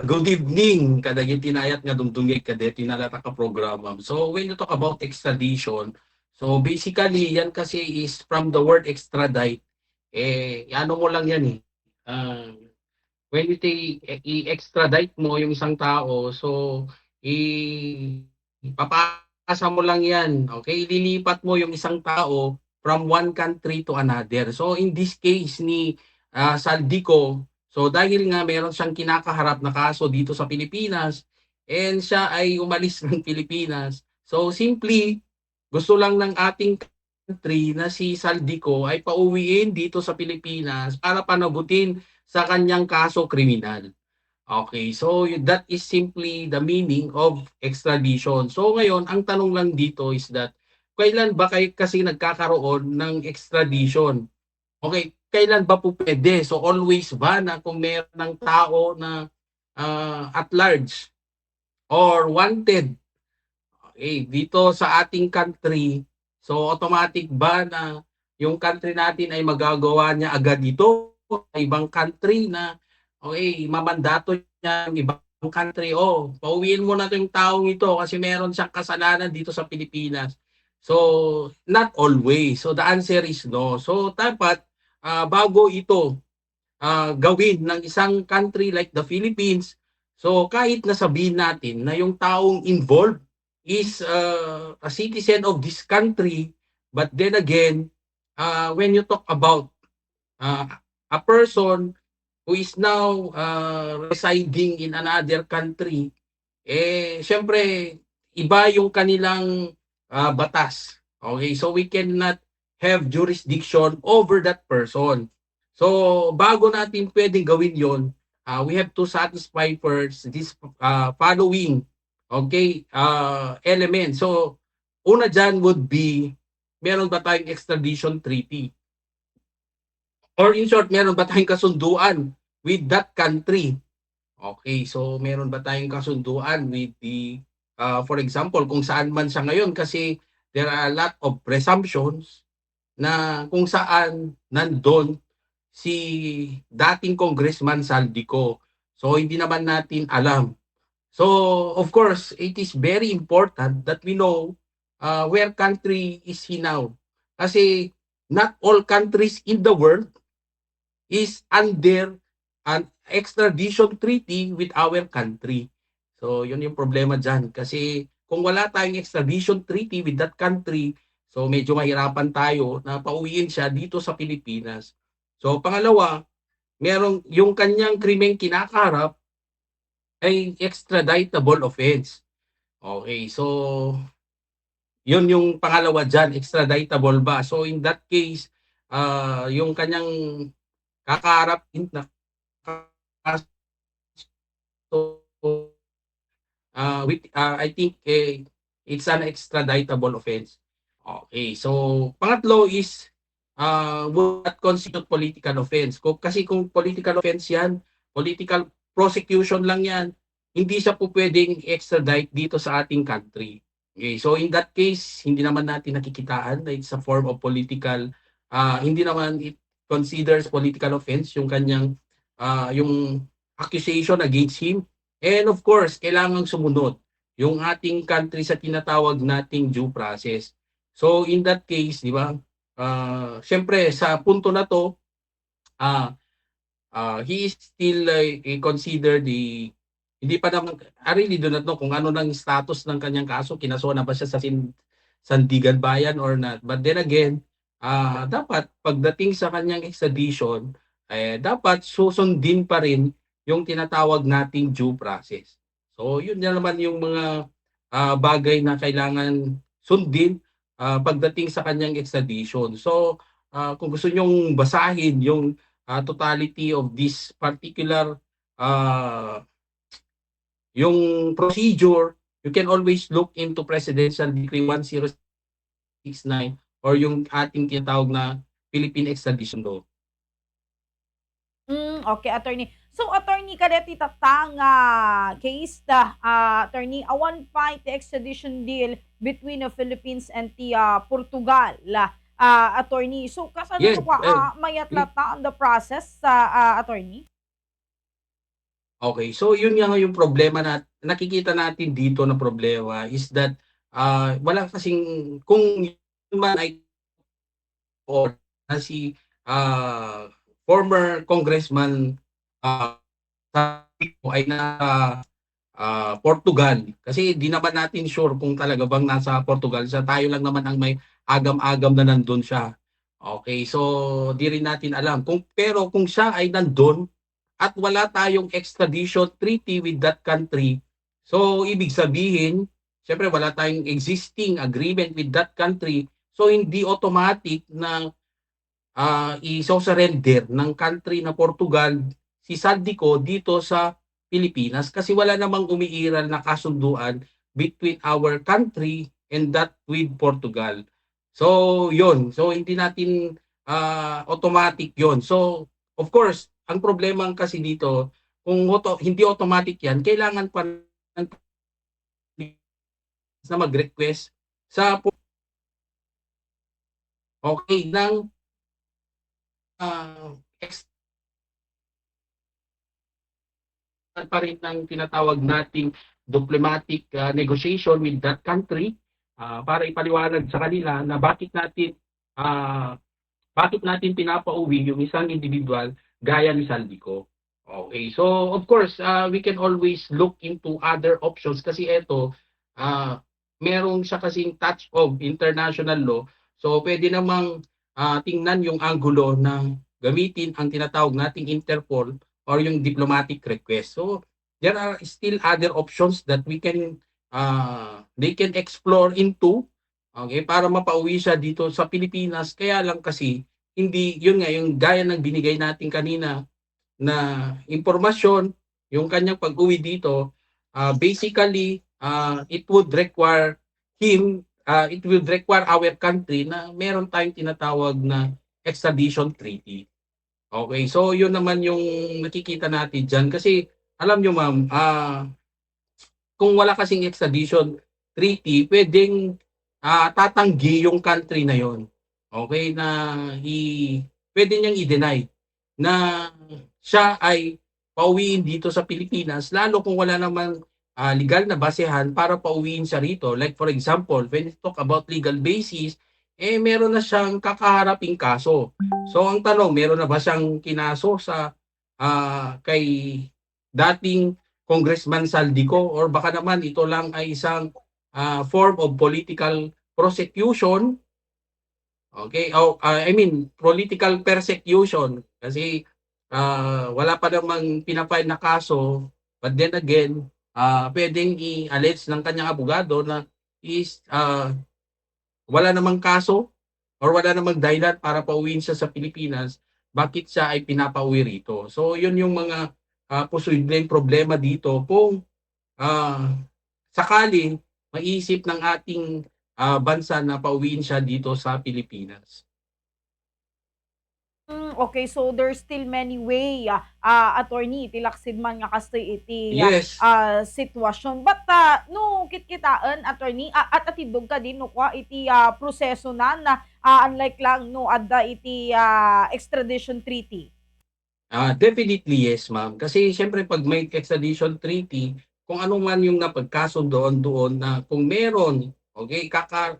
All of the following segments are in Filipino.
Good evening, kadagiti tinayat nga dumdumig kadeti nalata ka programa. So when you talk about extradition, so basically yan kasi is from the word extradite, ano mo lang yan when you i-extradite mo yung isang tao, so papasa mo lang yan, okay? Lilipat mo yung isang tao from one country to another. So in this case ni Saldico, so dahil nga meron siyang kinakaharap na kaso dito sa Pilipinas and siya ay umalis ng Pilipinas. So simply gusto lang ng ating country na si Saldico ay pauwiin dito sa Pilipinas para panagutin sa kanyang kaso kriminal. Okay, so that is simply the meaning of extradition. So ngayon, ang tanong lang dito is that kailan ba kasi nagkakaroon ng extradition? Okay, kailan ba po pwede? So always ba na kung meron ng tao na at large or wanted, okay, dito sa ating country, so automatic ba na yung country natin ay magagawa niya agad ito sa ibang country na okay, mamandato niya yung ibang country, oh, pauwiin mo na to yung taong ito kasi meron siyang kasalanan dito sa Pilipinas. So, not always. So, the answer is no. So, dapat bago ito gawin ng isang country like the Philippines, so kahit nasabihin natin na yung taong involved is a citizen of this country, but then again, when you talk about uh, a person who is now residing in another country, syempre, iba yung kanilang batas. Okay, so we cannot have jurisdiction over that person. So, bago natin pwedeng gawin yon, we have to satisfy first this following okay, element. So, una dyan would be, meron ba tayong extradition treaty? Or in short, meron ba tayong kasunduan with that country? Okay, so meron ba tayong kasunduan with the, for example, kung saan man siya ngayon kasi there are a lot of presumptions na kung saan nandun si dating Congressman Saldico. So hindi naman natin alam. So of course, it is very important that we know where country is he now. Kasi not all countries in the world is under an extradition treaty with our country. So, yun yung problema dyan. Kasi kung wala tayong extradition treaty with that country, so medyo mahirapan tayo na pauwiin siya dito sa Pilipinas. So, pangalawa, merong yung kanyang krimeng kinakaharap ay extraditable offense. Okay, so yun yung pangalawa dyan, extraditable ba? So, in that case, yung kanyang kakaharap na kaso I think it's an extraditable offense. Okay, so pangatlo is would not constitute political offense. Kasi kung political offense yan, political prosecution lang yan, hindi siya po pwedeng extradite dito sa ating country. Okay, so in that case, hindi naman natin nakikitaan na it's a form of political, hindi naman it considers political offense yung kanyang, yung accusation against him. And of course, kailangang sumunod yung ating country sa tinatawag nating due process. So in that case, di ba, siyempre sa punto na to, uh, he is still considered the, hindi pa naman, I really do not know kung ano nang status ng kanyang kaso, kinaso na ba siya sa Sandigan Bayan or not. But then again, dapat pagdating sa kanyang extradition, dapat susundin pa rin yung tinatawag nating due process. So yun na naman yung mga bagay na kailangan sundin pagdating sa kanyang extradition. So kung gusto nyong basahin yung totality of this particular uh, yung procedure, you can always look into Presidential Decree 1069 or yung ating tinatawag na Philippine Extradition Law. Okay, attorney. So, attorney, kadeti tatanga case da, attorney, awan fight the extradition deal between the Philippines and the Portugal, attorney. So, kasano Yes, to ka, mayat lata on the process sa attorney? Okay, so yun nga yung problema na nakikita natin dito na problema is that, wala kasing kung yun man ay or na si, former congressman, sabi ko ay nasa, Portugal. Kasi di naman natin sure kung talaga bang nasa Portugal siya, tayo lang naman ang may agam-agam na nandun siya. Okay, so di rin natin alam kung siya ay nandun at wala tayong extradition treaty with that country. So, ibig sabihin, syempre wala tayong existing agreement with that country. So, hindi automatic na iso-surrender ng country na Portugal si Saldico dito sa Pilipinas kasi wala namang umiiral na kasunduan between our country and that with Portugal. So, yun. So, hindi natin automatic yon. So, of course, ang problema kasi dito, kung hindi automatic yan, kailangan pa ng na mag-request sa okay ng ex pa rin ng tinatawag nating diplomatic negotiation with that country para ipaliwanag sa kanila na uh, bakit natin pinapauwi yung isang individual gaya ni Saldico. Okay, so of course, we can always look into other options kasi ito, merong siya kasing touch of international law. So pwede namang tingnan yung angulo na gamitin ang tinatawag nating Interpol or yung diplomatic request. So there are still other options that they can explore into, okay, para mapauwi siya dito sa Pilipinas. Kaya lang kasi hindi yun nga yung gaya ng binigay natin kanina na impormasyon, yung kanyang pag-uwi dito, basically it would require our country na meron tayong tinatawag na extradition treaty. Okay, so yun naman yung nakikita natin diyan kasi alam nyo ma'am, kung wala kasing extradition treaty, pwedeng tatanggi yung country na yon. Okay, na pwede niyang i-deny na siya ay pauwiin dito sa Pilipinas, lalo kung wala namang legal na basehan para pauwiin siya rito. Like for example, when we talk about legal basis, meron na siyang kakaharaping kaso. So ang tanong, meron na ba siyang kinaso sa kay dating Congressman Saldico or baka naman ito lang ay isang form of political prosecution. Okay, I mean political persecution kasi wala pa namang pinafile na kaso, but then again, pwedeng i-allege ng kanyang abogado na is wala namang kaso or wala namang dahilan para pauwiin siya sa Pilipinas, bakit siya ay pinapauwi rito. So yun yung mga posibleng problema dito kung sakaling maisip ng ating bansa na pauwiin siya dito sa Pilipinas. Okay, so there's still many way, attorney, tilaksid man nga kastoy iti Yes. sitwasyon. But no kitkitaan, attorney, at atidog ka din no kwa iti proseso na unlike lang no adda iti extradition treaty. Definitely yes, ma'am. Kasi siyempre pag may extradition treaty, kung ano man yung napagkasundoan doon na kung meron, okay,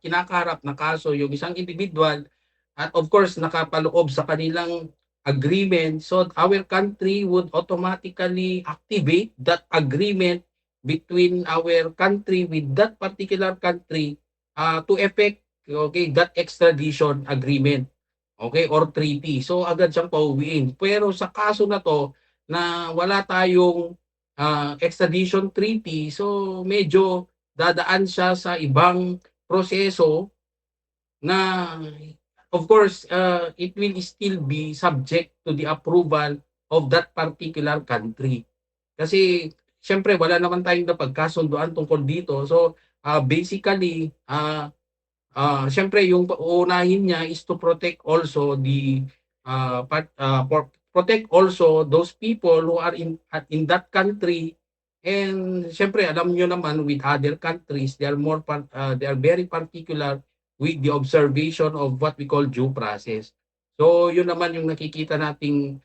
kinakaharap na kaso yung isang individual at of course nakapaloob sa kanilang agreement, so our country would automatically activate that agreement between our country with that particular country to effect, okay, that extradition agreement. Okay, or treaty. So agad siyang pauwiin. Pero sa kaso na 'to na wala tayong extradition treaty, so medyo dadaan siya sa ibang proseso na of course it will still be subject to the approval of that particular country. Kasi siyempre wala naman tayong napagkasunduan tungkol dito. So basically siyempre yung uunahin niya is to protect also protect also those people who are in that country. And siyempre alam niyo naman with other countries they are very particular with the observation of what we call due process. So yun naman yung nakikita nating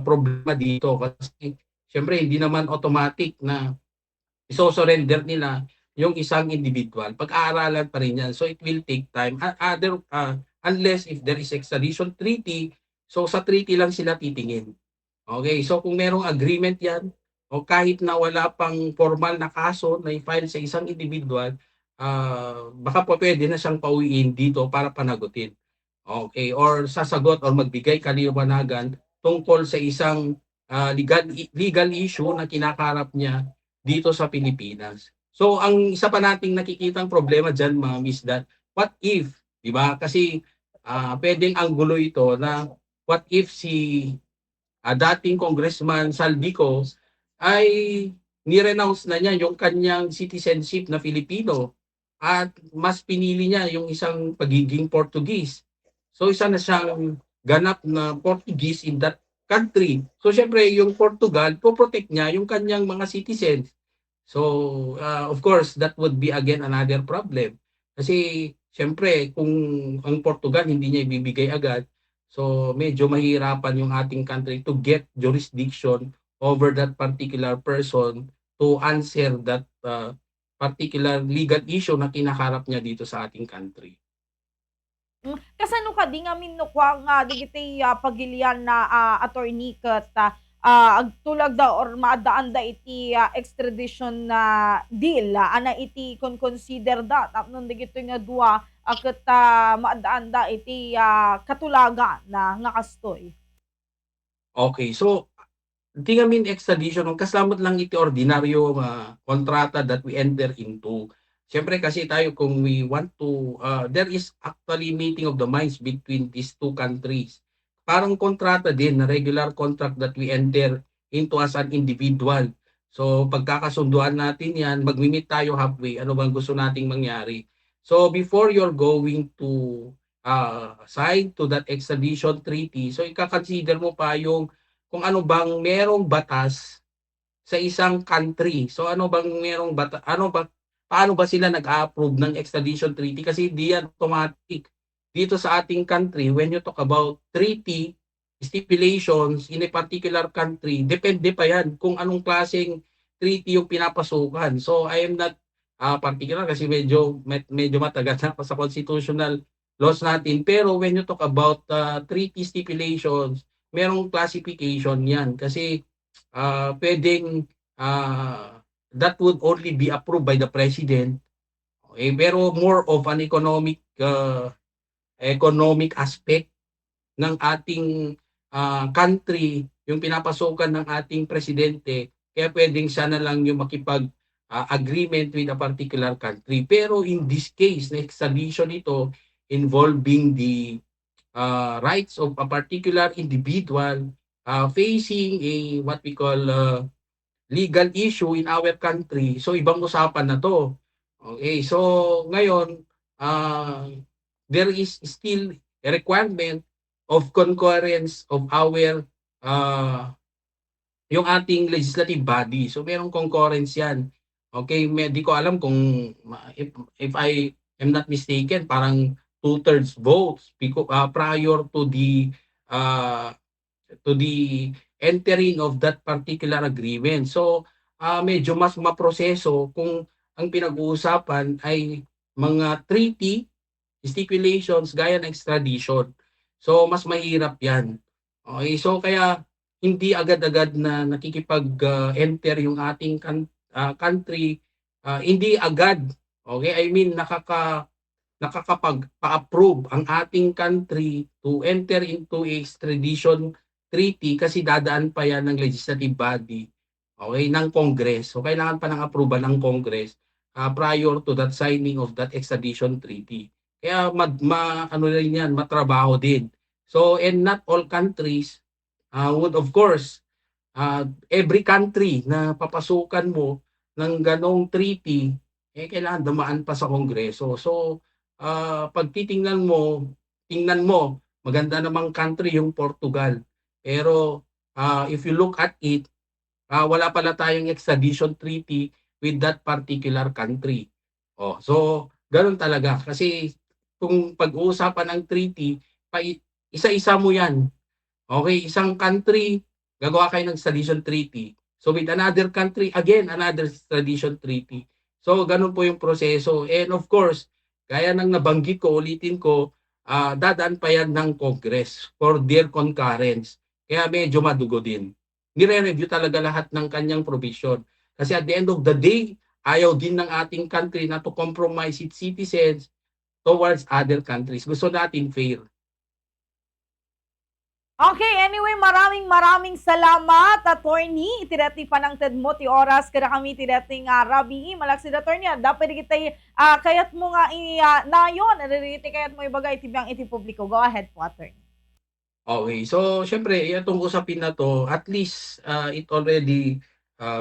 problema dito kasi siyempre hindi naman automatic na iso-surrender nila yung isang individual. Pag-aaralan pa rin yan. So it will take time. Unless if there is extradition treaty, so sa treaty lang sila titingin. Okay, so kung merong agreement yan, o kahit na wala pang formal na kaso na i-file sa isang individual, baka po pwede na siyang pauwiin dito para panagutin. Okay, or sasagot or magbigay kaliwanagan tungkol sa isang legal issue na kinakarap niya dito sa Pilipinas. So ang isa pa nating nakikitang problema diyan, ma'am, is that what if, 'di ba? Kasi pwedeng anggulo ito na what if si dating Congressman Saldico ay ni-renounce na niya yung kanyang citizenship na Filipino at mas pinili niya yung isang pagiging Portuguese. So isa na siyang ganap na Portuguese in that country. So syempre yung Portugal, po-protect niya yung kanyang mga citizens. So, of course, that would be again another problem. Kasi, siyempre, kung ang Portugal hindi niya ibibigay agad, so medyo mahirapan yung ating country to get jurisdiction over that particular person to answer that particular legal issue na kinaharap niya dito sa ating country. Kasano ka di nga minukwa nga digiti pagilian na attorney ket agtulag da or maadaan da iti extradition na deal ana iti consider da tapnon digito nga dua ket maadaan da iti katulagan na nga kastoy. Okay, so di kami extradition kasamot lang iti ordinaryo kontrata that we enter into. Siyempre kasi tayo kung we want to, there is actually meeting of the minds between these two countries. Parang kontrata din na regular contract that we enter into as an individual. So pagkakasunduan natin yan, magmi-meet tayo halfway, ano bang gusto nating mangyari. So before you're going to sign to that extradition treaty, so ika-consider mo pa yung kung ano bang merong batas sa isang country. So ano bang merong paano ba sila nag-approve ng extradition treaty kasi di yan automatic. Dito sa ating country, when you talk about treaty stipulations in a particular country, depende pa yan kung anong klaseng treaty yung pinapasukan. So I am not particular kasi medyo matagal na ako sa constitutional laws natin. Pero when you talk about treaty stipulations, merong classification yan kasi pwedeng that would only be approved by the president. Okay, pero more of an economic aspect ng ating country yung pinapasukan ng ating presidente, kaya pwedeng siya na lang yung makipag agreement with a particular country. Pero in this case, na extradition ito involving the rights of a particular individual facing a what we call legal issue in our country. So ibang usapan na to. Okay, so ngayon there is still a requirement of concurrence of our yung ating legislative body. So merong concurrence yan. Okay, di ko alam kung if I am not mistaken, parang two-thirds votes prior uh, to the entering of that particular agreement. So medyo mas maproseso kung ang pinag-uusapan ay mga treaty stipulations gaya ng extradition. So mas mahirap 'yan. Okay, so kaya hindi agad-agad na nakikipag-enter yung ating country, hindi agad. Okay, I mean nakakapag-approve ang ating country to enter into a extradition treaty kasi dadaan pa yan ng legislative body, okay, ng Congress. So kailangan pa ng approval ng Congress prior to that signing of that extradition treaty. Kaya ano rin yan, matrabaho din. So and not all countries would of course every country na papasukan mo ng ganong treaty kailangan dumaan pa sa Kongreso. So pag tingnan mo, maganda namang country yung Portugal. Pero if you look at it, wala pala tayong extradition treaty with that particular country. Oh, so ganoon talaga kasi kung pag-uusapan ng treaty, isa-isa mo 'yan. Okay, isang country, gagawa kayo ng extradition treaty. So with another country, again, another extradition treaty. So ganun po yung proseso. And of course, gaya ng nabanggit ko, ulitin ko, dadaan pa yan ng Congress for their concurrence. Kaya medyo madugo din. Nire-review talaga lahat ng kanyang provision. Kasi at the end of the day, ayaw din ng ating country na to compromise its citizens towards other countries. Gusto natin fair. Okay, anyway, maraming salamat, attorney. Itirati panangted mo, ti oras kada kami tirating rabi, malaksid attorney. Dapat kita kayat mo nga nayon, naririti kayat mo ibagay tibiyang iti publiko. Go ahead po, attorney. Okay, so syempre, itong usapin na to, at least it already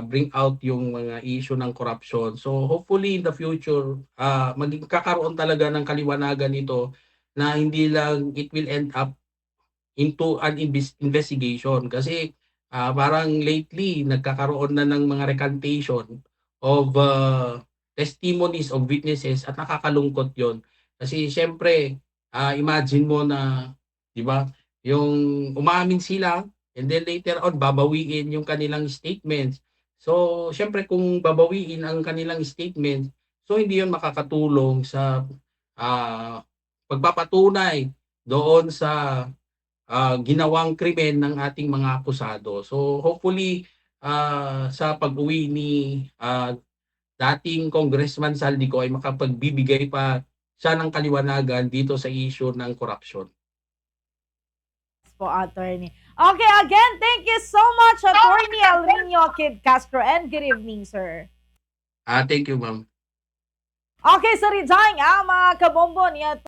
bring out yung mga issue ng corruption. So hopefully in the future, magkakaroon talaga ng kaliwanagan ito na hindi lang it will end up into an investigation. Kasi parang lately, nagkakaroon na ng mga recantation of testimonies of witnesses at nakakalungkot yon. Kasi syempre, imagine mo na, di ba, yung umamin sila and then later on babawiin yung kanilang statements. So, syempre kung babawiin ang kanilang statements, so hindi yon makakatulong sa pagpapatunay doon sa ginawang krimen ng ating mga akusado. So hopefully sa pag-uwi ni dating Congressman Saldico ay makapagbibigay pa siya ng kaliwanagan dito sa issue ng corruption. Po, attorney. Okay, again, thank you so much, attorney Alvino Kid Castro, and good evening, sir. Thank you, ma'am. Okay, so rijang mga kabombo niya